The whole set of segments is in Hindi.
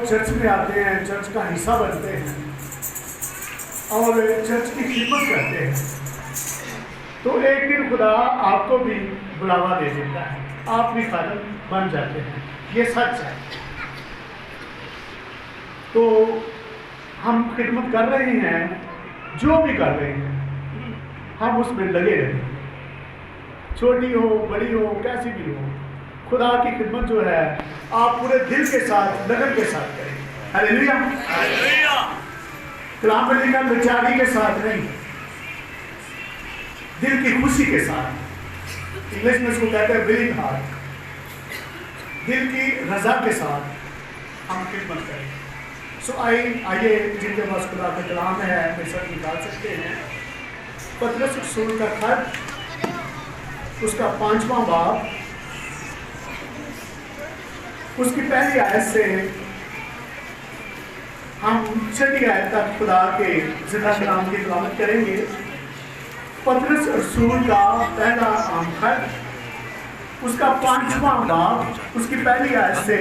चर्च में आते हैं, चर्च का हिस्सा बनते हैं और चर्च की खिदमत करते हैं, तो एक दिन खुदा आपको भी बुलावा दे देता है, आप भी खादम बन जाते हैं। ये सच है। तो हम खिदमत कर रहे हैं, जो भी कर रहे हैं हम उसमें लगे रहें, छोटी हो बड़ी हो कैसी भी हो। खुदा की खिदमत जो है आप पूरे दिल के साथ, लगन के साथ करें। Hallelujah, hallelujah. कलाम में लिखा बेचारी के साथ नहीं, दिल की खुशी के साथ। इंग्लिश में इसको कहते हैं विलिंग हार्ट। दिल की रजा के साथ हम खिदमत करें। सो आइए जिनके पास खुदा का कलाम है वे सब निकाल सकते हैं। पतरस रसूल का खत, उसका 5वां बाब, उसकी पहली आयत से हम 6वीं आयत तक खुदा के जिंदा कलाम की तिलावत करेंगे। पतरस रसूल का पहला आम खत, उसका 5वां बाब, उसकी पहली आयत से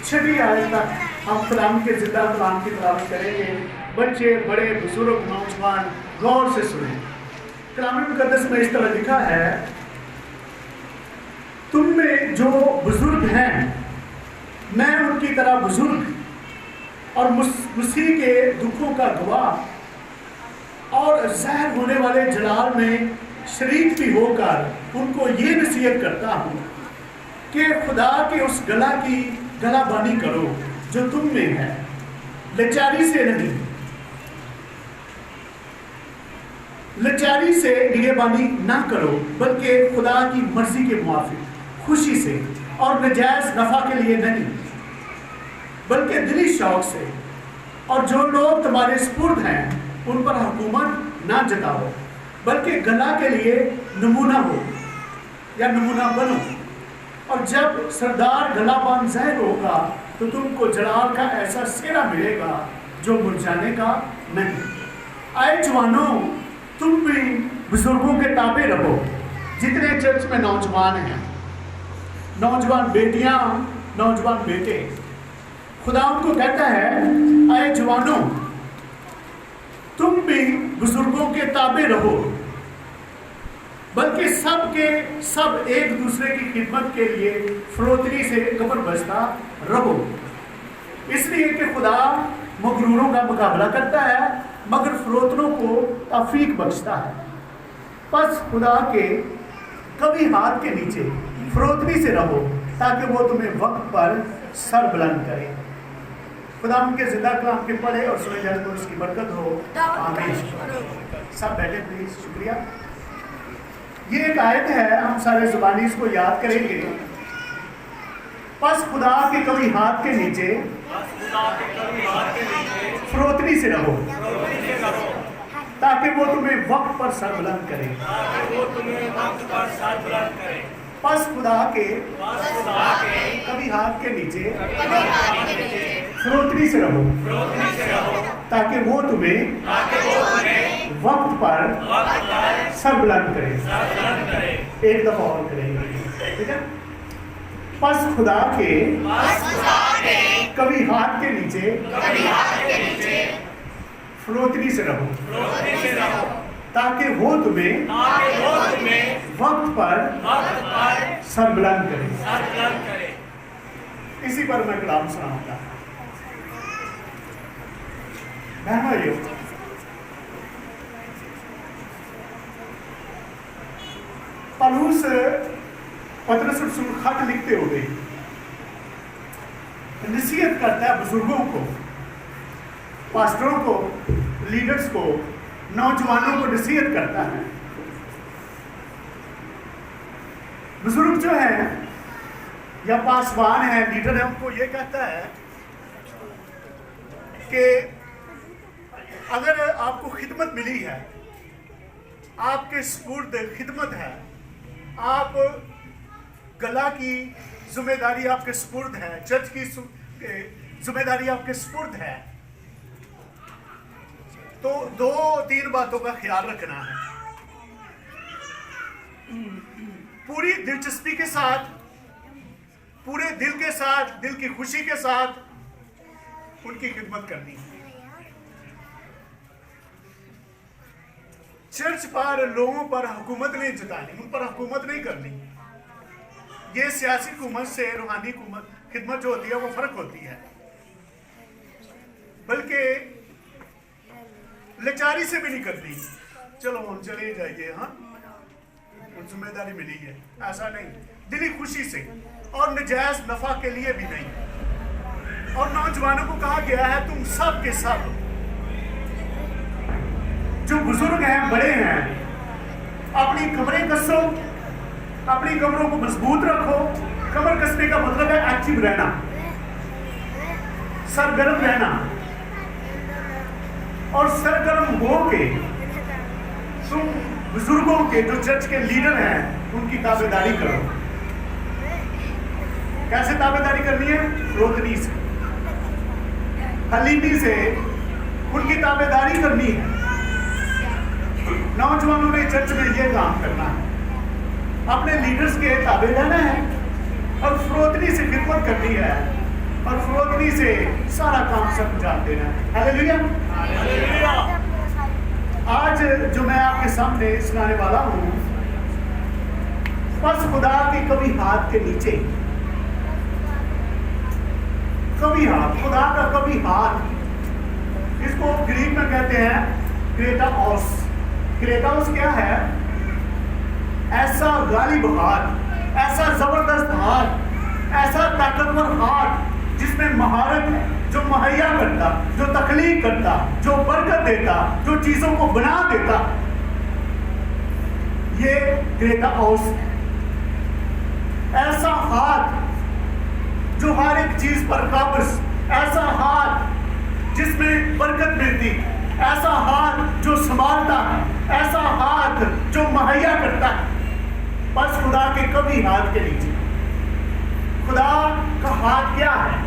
6वीं आयत तक हम कलाम के जिंदा कलाम की तिलावत करेंगे। बच्चे, बड़े, बुजुर्ग, नौजवान गौर से सुने। कलाम मुकद्दस में इस तरह लिखा है, तुम में जो बुजुर्ग हैं मैं उनकी तरह बुजुर्ग और मसीह के दुखों का गवाह और ज़ाहिर होने वाले जलाल में शरीक भी होकर उनको ये नसीहत करता हूँ कि खुदा के उस गला की गलाबानी करो जो तुम में है, लाचारी से नहीं, लाचारी से निगहबानी ना करो, बल्कि खुदा की मर्जी के मुआफिक खुशी से और नजायज नफा के लिए नहीं, बल्कि दिली शौक से। और जो लोग तुम्हारे सुपुर्द हैं उन पर हुकूमत ना जताओ, बल्कि गला के लिए नमूना हो या नमूना बनो। और जब सरदार गलाबान ज़ाहिर होगा तो तुमको जलाल का ऐसा सेहरा मिलेगा जो मुरझाने का नहीं। आए जवानों, तुम भी बुजुर्गों के ताबे रहो। जितने चर्च में नौजवान हैं, नौजवान बेटियां, नौजवान बेटे, खुदा उनको कहता है, आए जवानों, तुम भी बुजुर्गों के ताबे रहो, बल्कि सब के सब एक दूसरे की खिदमत के लिए फरोतनी से कमर बस्ता रहो, इसलिए कि खुदा मगरूरों का मुकाबला करता है मगर फरोतनों को तौफीक बख्शता है। बस खुदा के कभी हाथ के नीचे फरोतनी से रहो ताकि वो तुम्हें वक्त पर सर बुलंद करे। खुदा उनके जिंदा कलाम के पढ़े और सुने जाने तो उसकी बरकत हो। आमीन। सब बैठे प्लीज। शुक्रिया। ये एक आयत है, हम सारे जुबानी इसको याद करेंगे। बस खुदा के कभी हाथ के नीचे फरोतनी से रहो ताकि वो तुम्हें वक्त पर सर बुलंद करे। बस खुदा के कभी हाथ के नीचे फरोतनी से रहो ताकि वो तुम्हें वक्त पर सर बुलंद करे। एक दफा और करेंगे, ठीक है। बस खुदा के कभी हाथ के नीचे फरोतनी से रहो ताकि वो तुम्हें वक्त पर सर बुलंद करे। इसी पर मैं कलाम सुनाऊंगा। बहनों, पौलुस पतरस रसूल खत लिखते हुए नसीहत करता है बुजुर्गों को, पास्टरों को, लीडर्स को, नौजवानों को नसीहत करता है। बुजुर्ग जो है या पासवान है, लीडर है, उनको ये कहता है कि अगर आपको खिदमत मिली है, आपके सुपुर्द खिदमत है, आप गला की जिम्मेदारी आपके सुपुर्द है, चर्च की जिम्मेदारी आपके सुपुर्द है, तो 2-3 बातों का ख्याल रखना है। पूरी दिलचस्पी के साथ, पूरे दिल के साथ, दिल की खुशी के साथ उनकी खिदमत करनी है। चर्च पर लोगों पर हुकूमत नहीं जतानी, उन पर हुकूमत नहीं करनी। ये सियासी हुकूमत से रूहानी खिदमत जो होती है वो फर्क होती है। बल्कि लाचारी से भी नहीं करती, चलो हम चले जाइए, हाँ जिम्मेदारी मिली है, ऐसा नहीं, दिली खुशी से, और नजायज नफा के लिए भी नहीं। और नौजवानों को कहा गया है तुम सब के सब जो बुजुर्ग हैं, बड़े हैं, अपनी कमरें कसो, अपनी कमरों को मजबूत रखो। कमर कसने का मतलब है एक्टिव रहना, सरगर्म रहना, और सरगर्म होके तुम बुजुर्गों के, जो चर्च के लीडर हैं, उनकी ताबेदारी करो। कैसे ताबेदारी करनी है? रोकनी से, हलीमी से उनकी ताबेदारी करनी है। नौजवानों ने चर्च में यह काम करना है, अपने लीडर्स के ताबे रहना है और फरोतनी से खिदमत करनी है, और फरोतनी से सारा काम सब अंजाम देना है। हालेलुया। आज जो मैं आपके सामने सुनाने वाला हूं, बस खुदा के कभी हाथ के नीचे, कभी हाथ, खुदा का कभी हाथ, इसको ग्रीक में कहते हैं क्रेटाओस। क्रेटाओस क्या है? ऐसा गालिब हाथ, ऐसा जबरदस्त हाथ, ऐसा ताकतवर हाथ जिसमें महारत है, जो मुहैया करता, जो तख्लीक करता, जो बरकत देता, जो चीजों को बना देता, ये क्रेटाओस। ऐसा हाथ जो हर एक चीज पर काबिज, ऐसा हाथ जिसमें बरकत मिलती, ऐसा हाथ जो संभालता है, ऐसा हाथ जो मुहैया करता है। बस खुदा के कभी हाथ के नीचे। खुदा का हाथ क्या है?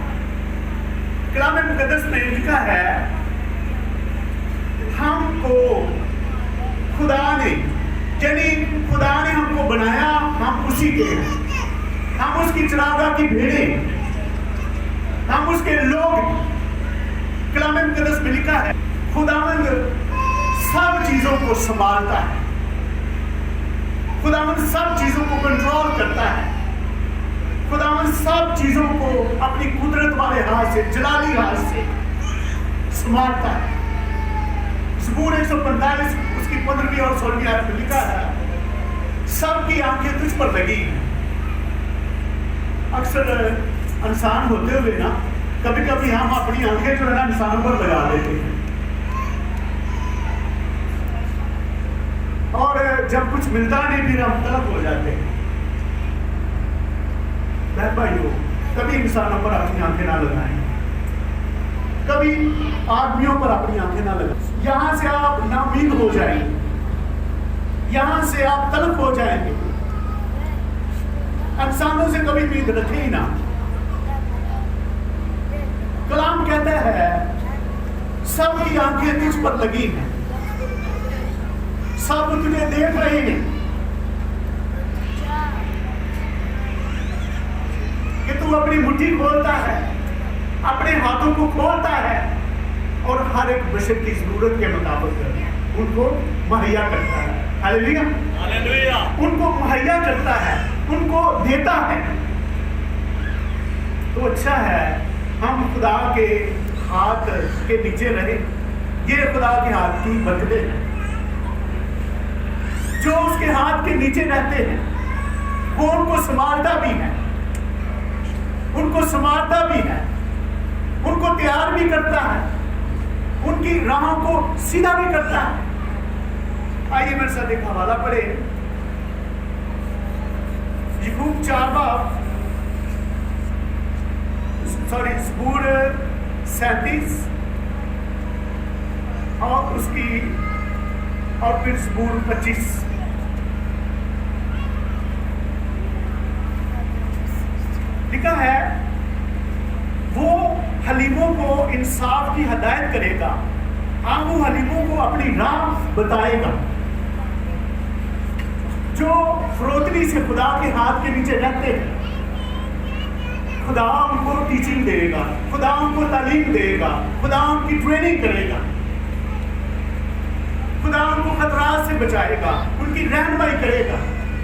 कलाम मुकद्दस में लिखा है, हमको खुदा ने, यानी खुदा ने हमको बनाया, हम उसी के हैं, हम उसकी चरागाह की भेड़ें, हम उसके लोग। कलाम मुकद्दस में लिखा है, खुदावंद सब चीजों को संभालता है, खुदावंद सब चीजों को कंट्रोल करता है, खुदावंद सब चीजों को अपनी कुदरत वाले हाथ से, जलाली हाथ से संभालता है। ज़बूर 145 उसकी 15वीं और 16वीं आयत में लिखा है, सबकी आंखें तुझ पर लगी। अक्सर इंसान होते हुए ना, कभी कभी हम अपनी आंखें जो है ना इंसानों पर लगा देते हैं, और जब कुछ मिलता नहीं फिर हम तलब हो जाते हैं। भाइयों, कभी इंसानों पर अपनी आंखें ना लगाएं, कभी आदमियों पर अपनी आंखें ना लगाएं। यहां से आप नाउमीद हो जाएंगे, यहां से आप तलब हो जाएंगे। इंसानों से कभी उम्मीद रखें ही ना। कलाम कहता है, सबकी आंखें तुझ पर लगी हैं, सब तुझे देख रहे हैं कि तू अपनी मुट्ठी खोलता है, अपने हाथों को खोलता है, और हर एक बशर की जरूरत के मुताबिक उनको मुहैया करता है। Hallelujah, hallelujah. उनको मुहैया करता है, उनको देता है। तो अच्छा है हम खुदा के हाथ के नीचे रहे। ये खुदा के हाथ की बरकतें हैं। जो उसके हाथ के नीचे रहते हैं वो उनको संभालता भी है, उनको संभालता भी है, उनको तैयार भी करता है, उनकी राहों को सीधा भी करता है। आइए मेरे साथ एक हवाला पढ़े, यूब 4 ज़बूर 37 और उसकी और फिर ज़बूर 25। लिखा है, वो हलीमों को इंसाफ की हदायत करेगा, हाँ वो हलीमों को अपनी राह बताएगा। जो फरोतनी से खुदा के हाथ के नीचे रहते हैं, खुदा उनको टीचिंग देगा, खुदा उनको तालीम देगा, खुदा उनकी ट्रेनिंग करेगा, खुदा उनको खतरात से बचाएगा, उनकी रहनुमाई करेगा,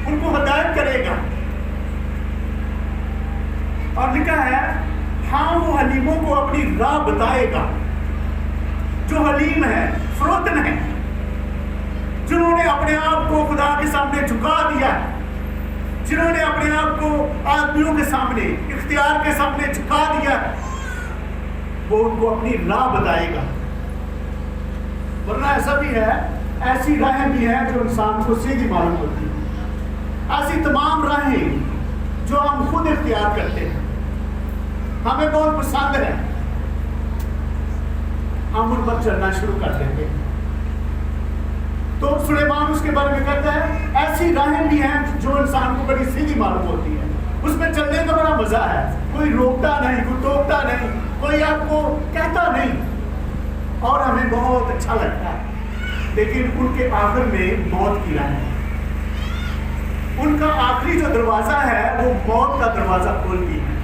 उनको हिदायत करेगा। और लिखा है हाँ वो हलीमों को अपनी राह बताएगा। जो हलीम है, फरोतन है, जिन्होंने अपने आप को खुदा के सामने झुका दिया, जिन्होंने अपने आप को आदमियों के सामने, इख्तियार के सामने झुका दिया, वो उनको अपनी राह बताएगा। वरना ऐसा भी है, ऐसी राहें भी हैं जो इंसान को सीधी मालूम होती है। ऐसी तमाम राहें जो हम खुद इख्तियार करते हैं, हमें बहुत पसंद है, हम उन पर चलना शुरू कर देते हैं। तो सुलेमान उसके बारे में कहता है ऐसी राहें भी हैं जो इंसान को बड़ी सीधी मालूम होती है, उसमें चलने का बड़ा मजा है, कोई रोकता नहीं, कोई टोकता नहीं, कोई आपको कहता नहीं, और हमें बहुत अच्छा लगता है। लेकिन उनके आखिर में मौत की राह है, उनका आखिरी जो दरवाजा है वो मौत का दरवाजा खोलती है।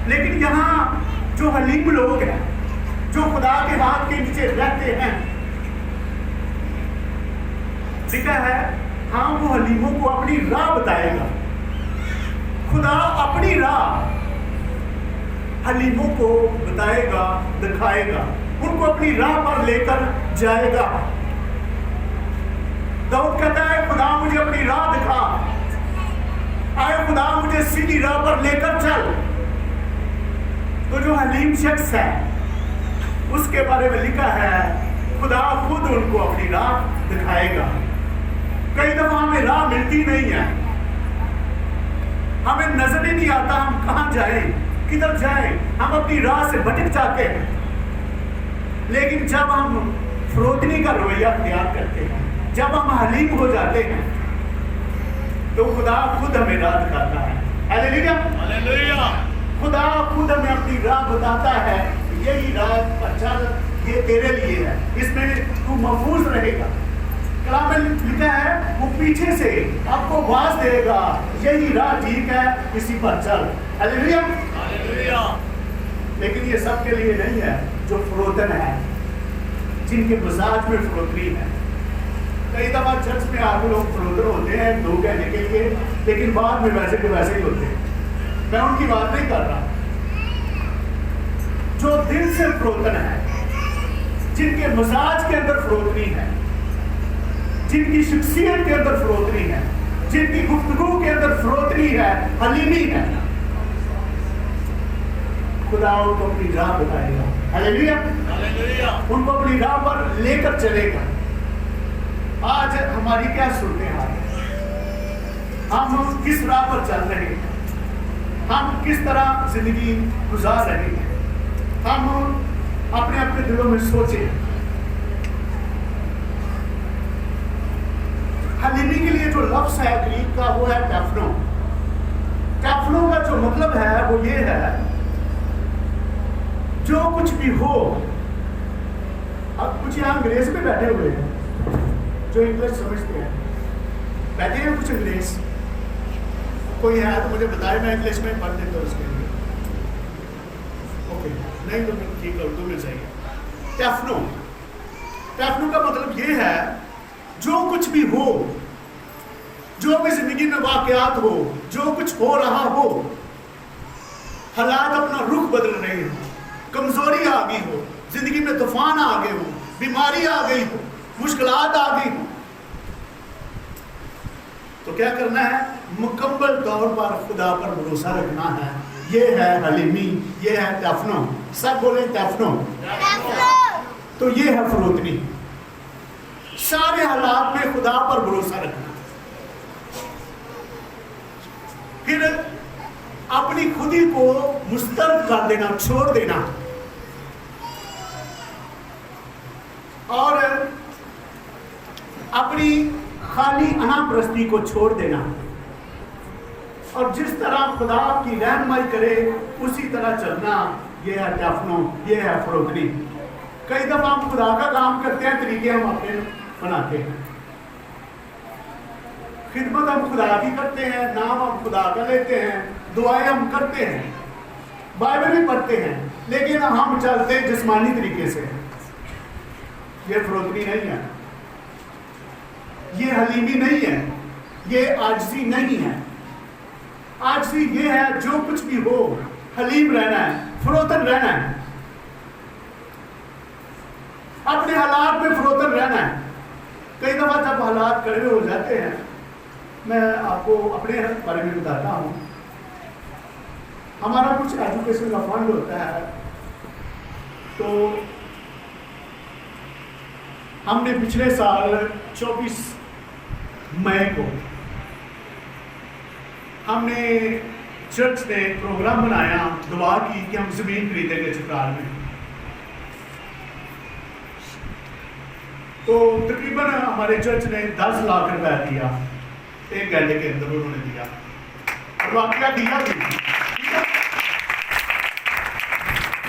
लेकिन यहाँ जो हलीम लोग हैं, जो खुदा के हाथ के नीचे रहते हैं, लिखा है हाँ वो हलीमों को अपनी राह बताएगा। खुदा अपनी राह हलीमों को बताएगा, दिखाएगा, उनको अपनी राह पर लेकर जाएगा। दाऊद कहता है खुदा मुझे अपनी राह दिखा, आए खुदा मुझे सीधी राह पर लेकर चल। तो जो हलीम शख्स है उसके बारे में लिखा है खुदा खुद उनको अपनी राह दिखाएगा। कई दफा हमें राह मिलती नहीं है, हमें नजर ही नहीं आता हम कहां जाएं, किधर जाएं, हम अपनी राह से भटक जाते हैं। लेकिन जब हम फरोतनी का रवैया अख्तियार करते हैं, जब हम हलीम हो जाते हैं, तो खुदा खुद हमें राह दिखाता है। Hallelujah, hallelujah. खुदा खुद हमें अपनी राह बताता है, यही राह पर चल, ये तेरे लिए है, इसमें तू महफूज रहेगा। कलाम में लिखा है वो पीछे से आपको आवाज देगा, यही राह ठीक है, इसी पर चल। Hallelujah, hallelujah. लेकिन ये सबके लिए नहीं है जो फरोतन है, जिनके मिजाज में फरोतनी है। कई दफा चर्च में आगे लोग फरोतन होते हैं दो कहने के लिए, लेकिन बाद में वैसे के वैसे ही होते हैं। मैं उनकी बात नहीं कर रहा। जो दिल से फरोतन है, जिनके मिजाज के अंदर फरोतनी है, जिनकी शख्सियत के अंदर फरोतनी है, जिनकी गुफ्तगू के अंदर फरोतनी है, हलीमी है, खुदा उनको अपनी राह बताएगा। Hallelujah, hallelujah. उनको अपनी राह पर लेकर चलेगा। आज हमारी क्या सूरत हाल है, हम किस राह पर चल रहे हैं, हम किस तरह जिंदगी गुजार रहे हैं, हम अपने अपने दिलों में सोचें। हलीमी के लिए जो लफ्ज है ग्रीक का वो है टैफनो। टैफनो का जो मतलब है वो ये है जो कुछ भी हो। अब कुछ यहाँ अंग्रेज में बैठे हुए हैं जो इंग्लिश समझते हैं, बैठे हैं कुछ अंग्रेज, कोई है तो मुझे बताए, मैं इंग्लिश में पढ़ देता हूँ उसके लिए। ओके, नहीं तो ठीक है, उर्दू में चाहिए। टैफनो, टैफनो का मतलब ये है जो कुछ भी हो, जो भी जिंदगी में वाकयात हो, जो कुछ हो रहा हो, हालात अपना रुख बदल रहे हो, कमजोरी आ गई हो, जिंदगी में तूफान आ गए हो, बीमारी आ गई हो, मुश्किलात आ गई हो, तो क्या करना है? मुकम्मल तौर पर खुदा पर भरोसा रखना है। ये है हलीमी, ये है टैफनो। सब बोले टैफनो। तो ये है फरोतनी, सारे हालात में खुदा पर भरोसा रखना, फिर अपनी खुदी को मुस्तरद कर देना, छोड़ देना, और अपनी खाली अनापरस्ती को छोड़ देना, और जिस तरह खुदा की रहनुमाई करे उसी तरह चलना। यह है टैफनो, यह है फरोतनी। कई दफा हम खुदा का काम करते हैं, तरीके हम अपने बनाते हैं। खिदमत हम खुदा की करते हैं, नाम हम खुदा का लेते हैं, दुआएं हम करते हैं, बाइबल भी पढ़ते हैं, लेकिन हम चलते हैं जिस्मानी तरीके से। ये फरोतनी नहीं है, ये हलीमी नहीं है, ये आजिज़ी नहीं है। आजिज़ी ये है जो कुछ भी हो हलीम रहना है, फरोतन रहना है, अपने हालात में फरोतन रहना है। कई दफा जब हालात कड़वे हो जाते हैं, मैं आपको अपने बारे में बताता हूँ। हमारा कुछ एजुकेशन का फंड होता है, तो हमने पिछले साल 24 मई को हमने चर्च ने प्रोग्राम बनाया, दुआ की कि हम ज़मीन खरीदेंगे चित्राल में। तो तकरीबन हमारे चर्च ने 10 लाख रुपए दिया, 1 घंटे के अंदर उन्होंने दिया, और वाकया दिया भी।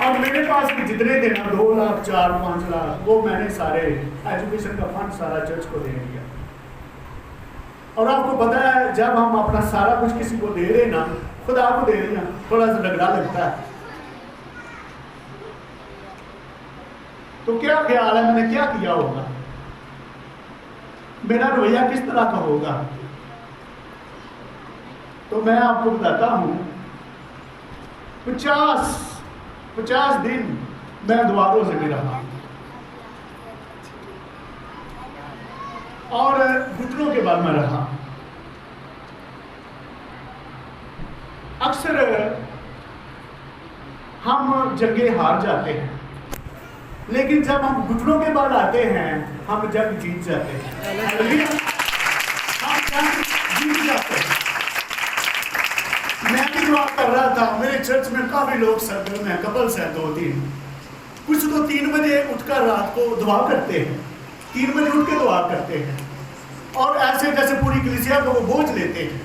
और मेरे पास भी जितने थे ना, 2 लाख, 4, 5 लाख, वो मैंने सारे एजुकेशन का फंड सारा चर्च को दे दिया। और आपको पता है, जब हम अपना सारा कुछ किसी को दे रहे ना, खुदा को दे रहे हैं, थोड़ा सा लगड़ा लगता है। तो क्या ख्याल है मैंने क्या किया होगा, मेरा रवैया किस तरह का होगा? तो मैं आपको बताता हूं, 50 दिन मैं द्वारों से भी रहा, और घुटनों के बाद में रहा। अक्सर हम जंगें हार जाते हैं, लेकिन जब हम घुटनों के बाद आते हैं, हम जंग जीत जाते हैं। हम जंग जीत जाते हैं। मैं भी दुआ कर रहा था, मेरे चर्च में काफी लोग सरगर्म हैं, कपल्स हैं 2-3, कुछ तो 3 बजे उठकर रात को दुआ करते हैं, 3 बजे उठ के दुआ करते हैं, और ऐसे जैसे पूरी कलीसिया को वो बोझ लेते हैं।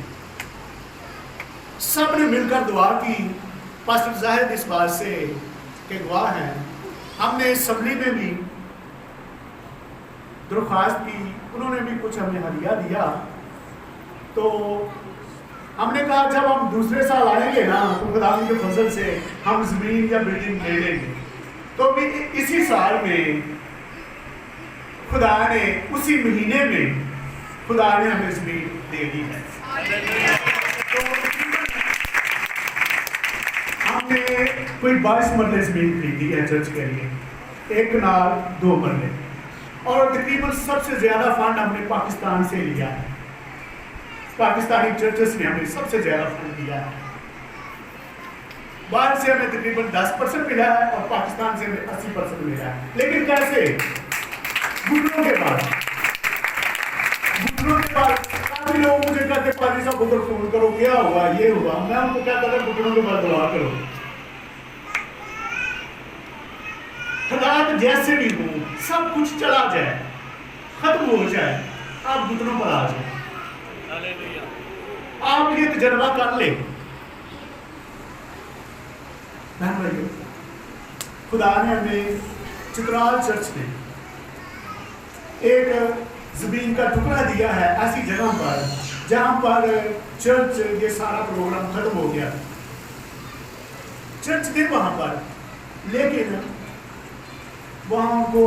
सब ने मिलकर दुआ की। पास्टर जाहिद इस बात से के गवाह हैं। हमने असम्बली में भी दरख्वास्त की, उन्होंने भी कुछ हमें हदिया दिया। तो हमने कहा जब हम दूसरे साल आएंगे ना, तो खुदा के फजल से हम जमीन या बिल्डिंग ले लेंगे। तो भी इसी साल में खुदा ने, उसी महीने में खुदा ने हमें जमीन दे दी है। तो हमने कोई 22 मरले जमीन खरीदी है चर्च के लिए, 1 कनाल 2 मरले, और तकरीबन सबसे ज्यादा फंड हमने पाकिस्तान से लिया है। पाकिस्तानी चर्चेस ने हमें सबसे ज्यादा फंड दिया है। बाहर से हमें तकरीबन 10% मिला है, और पाकिस्तान से हमें 80% मिला है। लेकिन कैसे? घुटनों के बाद। काफी लोग मुझे कहते पाजी साहब उधर फोन करो, क्या हुआ, ये हुआ। मैं उनको क्या कहता, घुटनों के बाद दुआ करो। हालात जैसे भी हो, सब कुछ चला जाए, खत्म हो जाए, आप घुटनों पर आ जाए, आप ये तजर्बा कर ले। भाइयों, खुदा ने हमें चित्राल चर्च ने एक जमीन का टुकड़ा दिया है ऐसी जगह पर जहां पर चर्च, ये सारा प्रोग्राम खत्म हो गया। चर्च थे वहां पर, लेकिन वहां को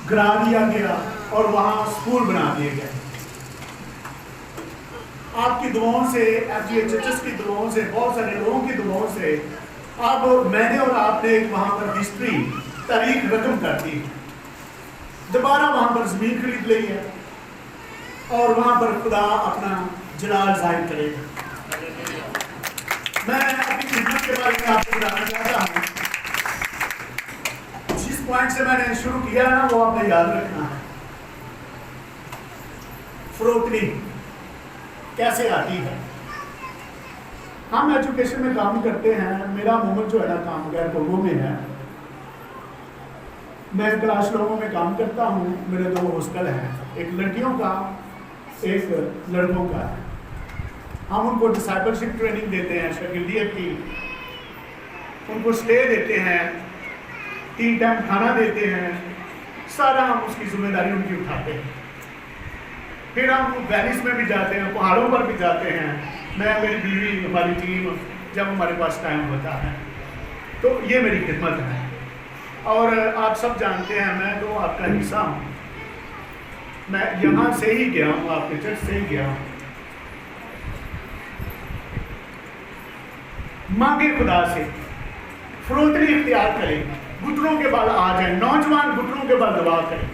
गिरा दिया गया और वहां स्कूल बना दिए गए। आपकी दुआओं से, एफजीए चर्चेस की दुआओं से, बहुत सारे लोगों की दुआओं से अब मैंने और आपने वहां पर हिस्ट्री, तारीख रकम कर दी। दोबारा वहां पर जमीन खरीद ली है, और वहां पर खुदा अपना जलाल जाहिर करेगा। मैं अपनी खिदमत के बारे में आपको बताना चाहता हूँ। जिस पॉइंट से मैंने शुरू किया ना, वो आपने याद रखना है। फरोतनी कैसे आती है? हम एजुकेशन में काम करते हैं। मेरा मोमेंट जो है ना, काम गैर कोगो में है। मैं क्लास लोगों में काम करता हूँ। मेरे 2 हॉस्टल हैं, एक लड़कियों का, एक लड़कों का। हम उनको डिसाइपलशिप ट्रेनिंग देते हैं, शागिर्दियत की, उनको स्टे देते हैं, 3 टाइम खाना देते हैं, सारा हम उसकी जिम्मेदारी उनकी उठाते हैं। फिर हम वैलीज में भी जाते हैं, पहाड़ों पर भी जाते हैं। मैं, मेरी बीवी, हमारी टीम, जब हमारे पास टाइम होता है तो ये मेरी खिदमत है। और आप सब जानते हैं मैं तो आपका हिस्सा हूँ। मैं यहाँ से ही गया हूँ, आपके चर्च से ही गया हूँ। मांगे खुदा से, फरोतनी इख्तियार करें, घुटनों के बल आ जाए। नौजवान घुटनों के बल दुआ करें,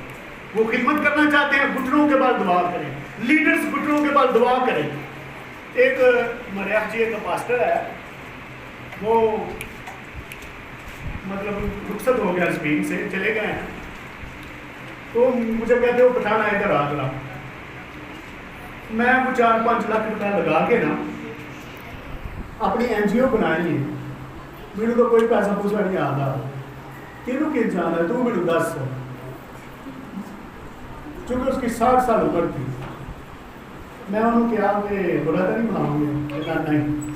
वो खिदमत करना चाहते हैं, घुटनों के बल दुआ करें। लीडर्स घुटनों के बल दुआ करें। एक मरियम जी का पास्टर है, वो मतलब रुखसत हो गया स्पेन से, चले गए हैं। तो मुझे कहते हो पठाना इधर आ गया। मैं वो 4-5 लाख रुपया लगा के ना अपनी NGO बनाई है। मैंने तो कोई पैसा पूछा नहीं आता, किनू कि जाना है, तू मैंने दस। चूंकि उसकी 60 साल उम्र थी, मैं उन्होंने कहा कि बुरा तो नहीं बनाऊंगे, कहना नहीं।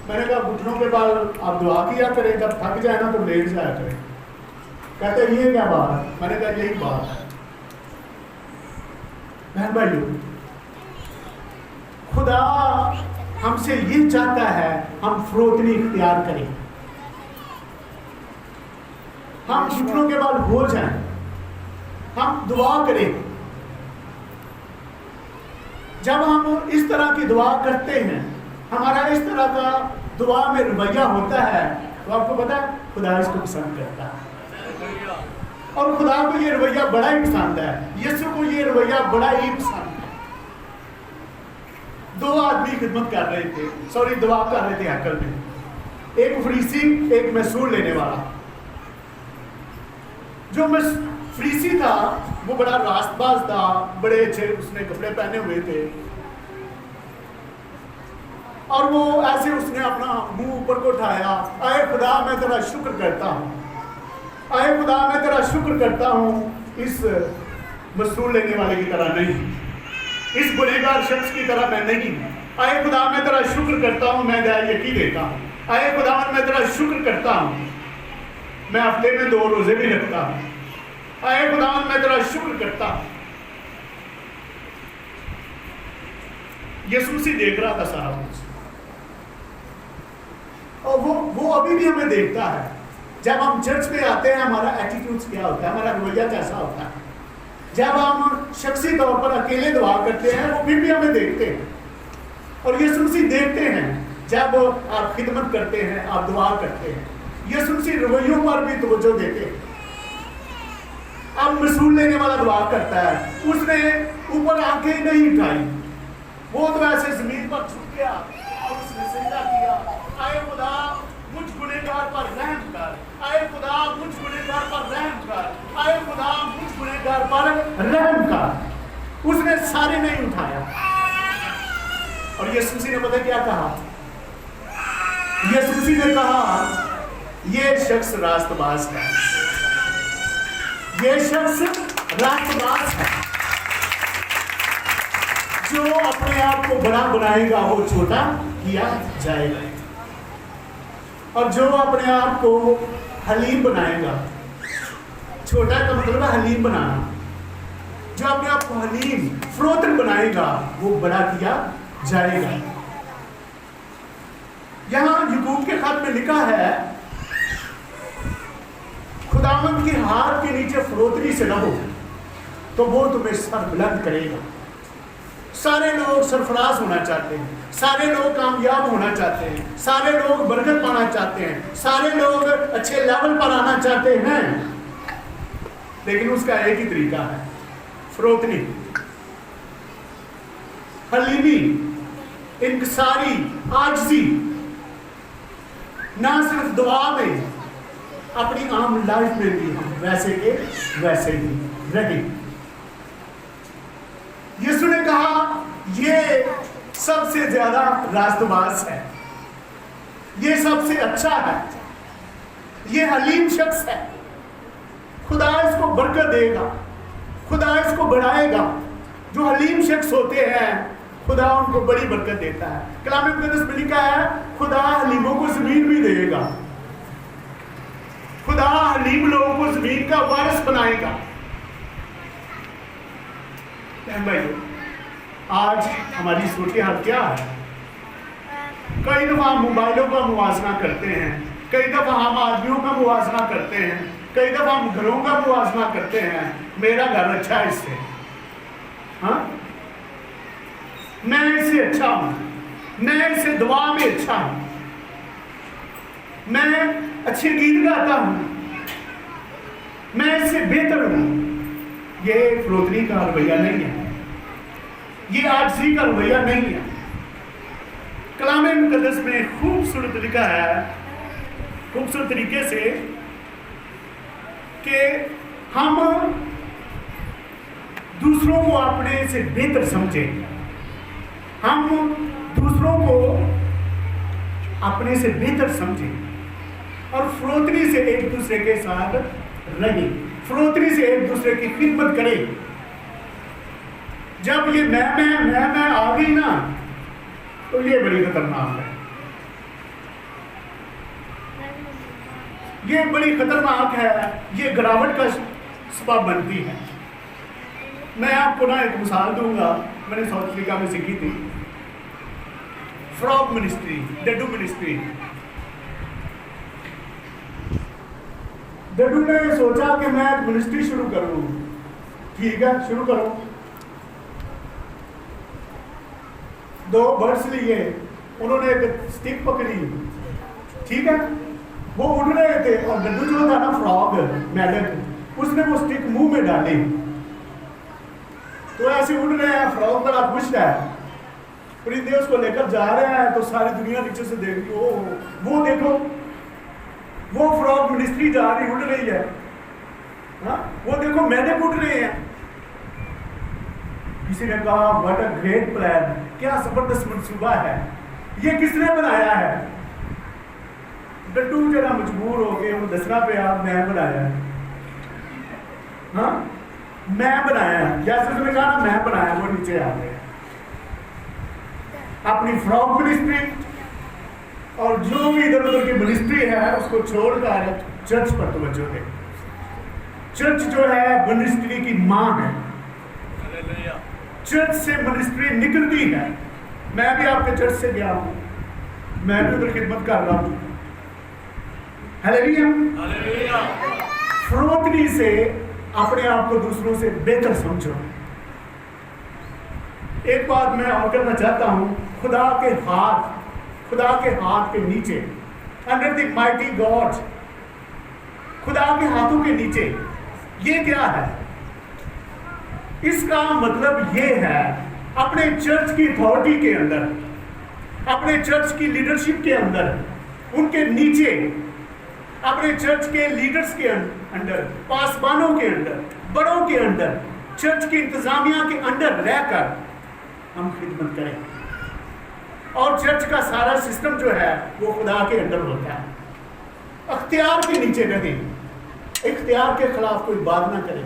मैंने कहा घुटनों के बाद आप दुआ किया करें, जब थक जाए ना तो लेट जाया करें। कहते ये क्या बात है? मैंने कहा यही बात है। बहन भाइयों, खुदा हमसे ये चाहता है हम फरोतनी इख्तियार करें, हम घुटनों के बाद हो जाएं, हम दुआ करें। जब हम इस तरह की दुआ करते हैं, हमारा इस तरह का दुआ में रवैया होता है, तो आपको पता है खुदा इसको पसंद करता है। और खुदा को ये रवैया बड़ा ही पसंद है, यीशु को ये रवैया बड़ा ही पसंद है। 2 आदमी खिदमत कर रहे थे, सॉरी दुआ कर रहे थे हैकल में। एक फरीसी, एक महसूल लेने वाला। जो फरीसी था वो बड़ा रास्तबाज था, बड़े अच्छे उसने कपड़े पहने हुए थे, और वो ऐसे उसने अपना मुंह ऊपर को उठाया, आए खुदा मैं तेरा शुक्र करता हूँ, आए खुदा मैं तेरा शुक्र करता हूँ, इस महसूल लेने वाले की तरह नहीं, इस गुनहगार शख्स की तरह मैं नहीं। आए खुदा मैं तेरा शुक्र करता हूँ, मैं यकीन देता हूँ। आए खुदा मैं तेरा शुक्र करता हूँ, मैं हफ्ते में 2 रोजे भी रखता हूँ। आए खुदा मैं तेरा शुक्र करता हूँ। यीशु से देख रहा था सारा कुछ, और वो अभी भी हमें देखता है। जब हम चर्च में आते हैं, हमारा एटीट्यूड क्या होता है, हमारा रवैया कैसा होता है। जब हम शख्सी तौर पर अकेले दुआ करते हैं, वो फिर भी हमें देखते हैं, और यीशु मसीह देखते हैं। जब आप खिदमत करते हैं, आप दुआ करते हैं, यीशु मसीह रवैयों पर भी तवज्जो देते हैं। अब महसूल लेने वाला दुआ करता है, उसने ऊपर आंखें ही नहीं उठाई, वो तो ऐसे जमीन पर झुक गया और उसने सजदा किया। आए खुदा मुझ गुनहगार पर रहम कर, आए खुदा मुझ गुनहगार पर रहम कर, आए खुदा मुझ गुनहगार पर रहम कर। उसने सारे नहीं उठाया। और यीशु मसीह ने पता क्या कहा? यीशु मसीह ने कहा ये शख्स रास्तबाज है, ये शख्स रास्तबाज है। जो अपने आप को बड़ा बनाएगा वो छोटा किया जाएगा, और जो अपने आप को हलीम बनाएगा, छोटा का मतलब हलीम बनाना, जो अपने आप को हलीम फरोतन बनाएगा वो बड़ा किया जाएगा। यहां याकूब के खत में लिखा है, खुदावंद के हाथ के नीचे फरोतनी से रहो तो वो तुम्हें सर बुलंद करेगा। सारे लोग सरफराज होना चाहते हैं, सारे लोग कामयाब होना चाहते हैं, सारे लोग बरकत पाना चाहते हैं, सारे लोग अच्छे लेवल पर आना चाहते हैं, लेकिन उसका एक ही तरीका है, फरोतनी, हलीमी, इंकसारी, आजिज़ी। ना सिर्फ दुआ में, अपनी आम लाइफ में भी हम वैसे के वैसे ही रहे। यीशु ने कहा ये सबसे ज्यादा रास्तबाज है, ये सबसे अच्छा है, ये हलीम शख्स है। खुदा इसको बरकत देगा, खुदा इसको बढ़ाएगा। जो हलीम शख्स होते हैं खुदा उनको बड़ी बरकत देता है। कलाम मुकद्दस में लिखा है खुदा हलीमों को जमीन भी देगा, खुदा हलीम लोगों को जमीन का वारिस बनाएगा। भाई आज हमारी सूरत हाल क्या है? कई दफ़ा हम मोबाइलों का मुवाजना करते हैं, कई दफ़ा हम आदमियों का मुवाजना करते हैं, कई दफ़ा हम घरों का मुवाजना करते हैं। मेरा घर अच्छा है इससे, हाँ, मैं इससे अच्छा हूँ, मैं इससे दुआ में अच्छा हूँ, मैं अच्छे गीत गाता हूँ, मैं इससे बेहतर हूँ। ये फरोतनी का रवैया नहीं है, ये आजिज़ी का रवैया नहीं है। कलाम मुकद्दस में खूबसूरत लिखा है, खूबसूरत तरीके से, कि हम दूसरों को अपने से बेहतर समझें, हम दूसरों को अपने से बेहतर समझें और फरोतनी से एक दूसरे के साथ रहें, फरोतनी से एक दूसरे की खिदमत करें। जब ये मैं आ गई ना, तो ये बड़ी खतरनाक है, ये बड़ी खतरनाक है, ये गिरावट का सबब बनती है। मैं आपको ना एक मिसाल दूंगा, मैंने साउथ अफ्रीका में सीखी थी, फ्रॉग मिनिस्ट्री, डड्डू मिनिस्ट्री। डड्डू ने सोचा कि मैं एक मिनिस्ट्री शुरू करूं। ठीक है, शुरू करो। 2 बर्ड्स लिए, उन्होंने एक स्टिक पकड़ी, ठीक है, वो उड़ रहे थे और डड्डू जो था ना, फ्रॉग मेढक, उसने वो स्टिक मुंह में डाली, तो ऐसे उड़ रहे हैं, फ्रॉग बड़ा खुश है, परिंदे उसको लेकर जा रहे हैं, तो सारी दुनिया नीचे से देख रही, ओ वो देखो, वो फ्रॉग मिनिस्ट्री जा रही, उड़ रही है, हाँ, वो देखो मेढक उड़ रहे हैं। किसी ने कहा व्हाट अ ग्रेट प्लान, क्या जबरदस्त मंसूबा है, ये किसने बनाया है? डड्डू जरा मजबूर हो गए, वो दसना पे आप मैं बनाया, हाँ, मैं बनाया, जैसे उसने कहा ना मैं बनाया, वो नीचे आ गए। अपनी फ्रॉग मिनिस्ट्री और जो भी इधर उधर की मिनिस्ट्री है उसको छोड़कर चर्च पर तवज्जो दे। चर्च जो है मिनिस्ट्री की मां है, चर्च से मिनिस्ट्री निकलती है। मैं भी आपके चर्च से गया हूं, मैं भी उधर खिदमत कर रहा हूं। हालेलुया। फरोतनी से अपने आप को दूसरों से बेहतर समझो। एक बात मैं और करना चाहता हूं, खुदा के हाथ के नीचे, अंडर द माइटी गॉड, खुदा के हाथों के नीचे, ये क्या है? इसका मतलब ये है, अपने चर्च की अथॉरिटी के अंदर, अपने चर्च की लीडरशिप के अंदर, उनके नीचे, अपने चर्च के लीडर्स के अंदर, पासबानों के अंदर, बड़ों के अंदर, चर्च की इंतजामिया के अंदर रहकर हम खिदमत करें। और चर्च का सारा सिस्टम जो है वो खुदा के अंदर होता है। अख्तियार के नीचे रहें, इख्तियार के खिलाफ कोई बात ना करें।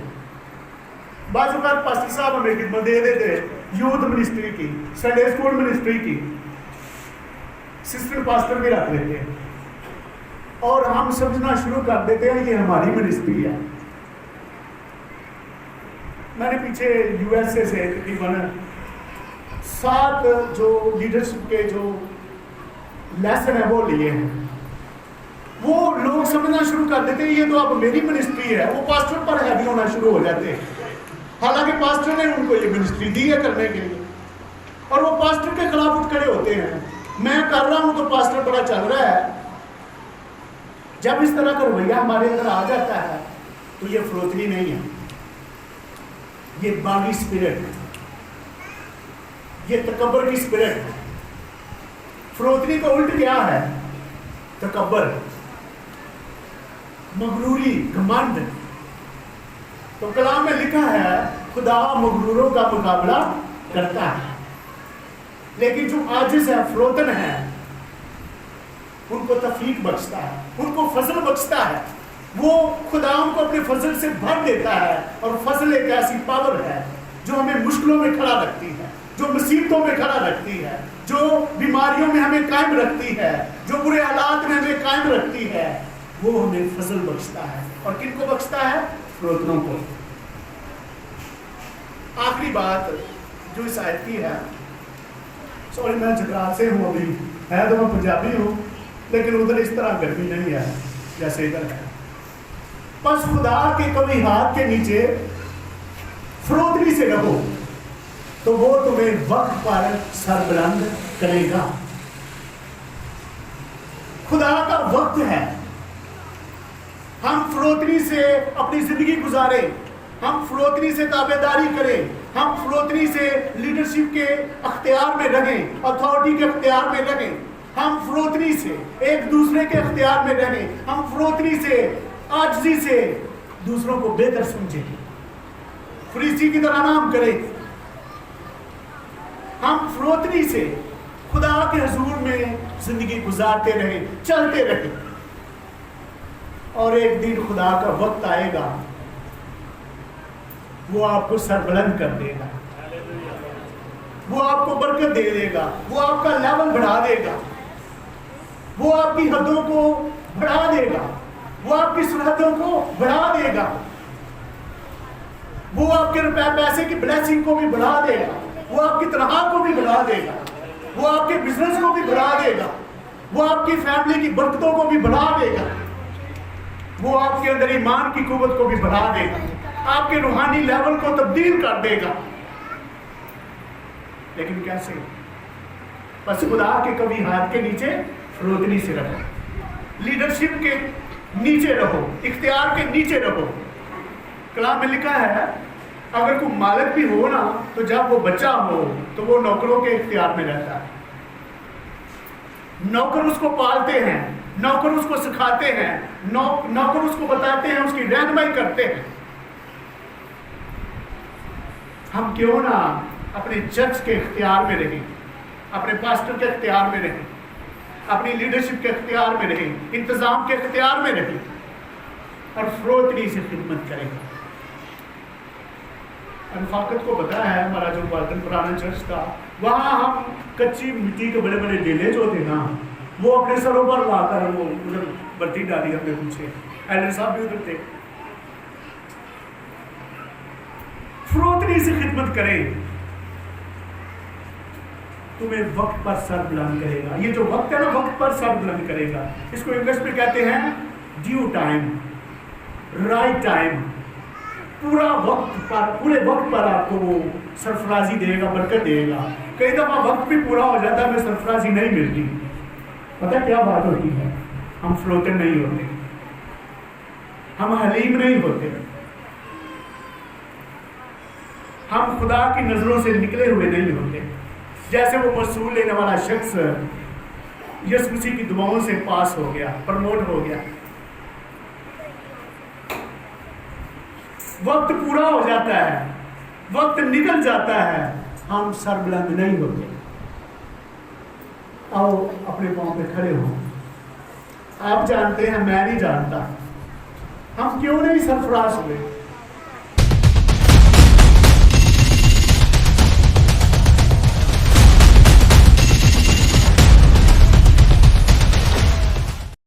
बाज़ औक़ात पास्टर साहब हमें खिदमत दे देते, यूथ मिनिस्ट्री की, संडे स्कूल मिनिस्ट्री की, सिस्टर पास्टर भी रख लेते हैं और हम समझना शुरू कर देते हैं ये हमारी मिनिस्ट्री है। मैंने पीछे यूएसए से तकरीबन 7 जो लीडरशिप के जो लेसन है वो लिए हैं। वो लोग समझना शुरू कर देते हैं ये तो अब मेरी मिनिस्ट्री है, वो पास्टर पर हैवी होना शुरू हो जाते हैं, हालांकि पास्टर ने उनको ये मिनिस्ट्री दी है करने के लिए, और वो पास्टर के खिलाफ उठ खड़े होते हैं। मैं कर रहा हूं तो पास्टर बड़ा चल रहा है। जब इस तरह का रवैया हमारे अंदर आ जाता है तो ये फरोतनी नहीं है, ये बागी स्पिरिट है, ये तकब्बर की स्पिरिट है। फरोतनी का उल्ट क्या है? तकब्बर, मगरूरी, घमंड। तो कलाम में लिखा है खुदा मगरूरों का मुकाबला करता है, लेकिन जो आजिज है, फरोतन है, उनको तफीक बख्शता है, उनको फजल बख्शता है। वो खुदा उनको अपने फजल से भर देता है। और फजल एक ऐसी पावर है जो हमें मुश्किलों में खड़ा रखती है, जो मुसीबतों में खड़ा रखती है, जो बीमारियों में हमें कायम रखती है, जो बुरे हालात में हमें कायम रखती है। वो हमें फजल बख्शता है। और किनको बख्शता है? फरोतनों को। आखिरी बात जो इस आयत की है, सॉरी मैं जगरात से हूँ, अभी है तो मैं पंजाबी हूँ, लेकिन उधर इस तरह गर्मी नहीं है जैसे इधर है। बस खुदा के कभी हाथ के नीचे फरोतनी से रहो तो वो तुम्हें वक्त पर सरबुलंद करेगा। खुदा का वक्त है, हम फरोतनी से अपनी जिंदगी गुजारें, हम फरोतनी से ताबेदारी करें, हम फरोतनी से लीडरशिप के अख्तियार में रहें, अथॉरिटी के अख्तियार में रहें, हम फरोतनी से एक दूसरे के अख्तियार में रहें, हम फरोतनी से आजिज़ी से दूसरों को बेहतर समझें, फरीसी की तरह नाम करें। हम फरोतनी से खुदा के हुजूर में जिंदगी गुजारते रहें, चलते रहें, और एक दिन खुदा का वक्त आएगा, वो आपको सरबुलंद कर देगा, वो आपको बरकत दे देगा, वो आपका लेवल बढ़ा देगा, वो आपकी हदों को बढ़ा देगा, वो आपकी सरहदों को बढ़ा देगा, वो आपके रुपए पैसे की ब्लेसिंग को भी बढ़ा देगा, वो आपकी तनख्वाह को भी बढ़ा देगा, वो आपके बिजनेस को भी बढ़ा देगा, वो आपकी फैमिली की बरकतों को भी बढ़ा देगा, वो आपके अंदर ईमान की कुव्वत को भी बढ़ा देगा, आपके रूहानी लेवल को तब्दील कर देगा। लेकिन कैसे? बस खुदा के कभी हाथ के नीचे फरोतनी से रहो, लीडरशिप के नीचे रहो, इख्तियार के नीचे रहो। कलाम में लिखा है अगर कोई मालिक भी हो ना, तो जब वो बच्चा हो तो वो नौकरों के इख्तियार में रहता है, नौकर उसको पालते हैं, नौकर उसको सिखाते हैं, नौकर उसको बताते हैं, उसकी रहनुमाई करते हैं। हम क्यों ना अपने चर्च के इख्तियार में रहें, अपने पास्टर के इख्तियार में रहें, अपनी लीडरशिप के इख्तियार में रहें, इंतजाम के इख्तियार में रहें, और फरोतनी से खिदमत करें। अनफाकत को पता है, हमारा जो बाल्टन पुराना चर्च था, वहाँ हम कच्ची मिट्टी के बड़े बड़े डेले जो थे ना, वो अपने सरों पर लाकर वो उधर बर्ती डाली अपने पीछे, एल्डर साहब भी उधर थे। फरोतनी से खिदमत करें, तुम्हें वक्त पर सर बुलंद करेगा। ये जो वक्त है ना, वक्त पर सर बुलंद करेगा, इसको इंग्लिश में कहते हैं ड्यू टाइम, राइट टाइम। पूरा वक्त पर, पूरे वक्त पर आपको वो सरफराजी देगा, बरकत देगा। कई दफा वक्त भी पूरा हो जाता है, हमें सरफराजी नहीं मिलती। पता क्या बात होती है? हम फरोतन नहीं होते, हम हलीम नहीं होते, हम खुदा की नजरों से निकले हुए नहीं होते। जैसे वो मसूल लेने वाला शख्स यीशु मसीह की दुआओं से पास हो गया, प्रमोट हो गया, वक्त पूरा हो जाता है, वक्त निकल जाता है, हम सरबुलंद नहीं होते। आओ अपने पांव पे खड़े हो। आप जानते हैं, मैं नहीं जानता, हम क्यों नहीं सरफराज हुए।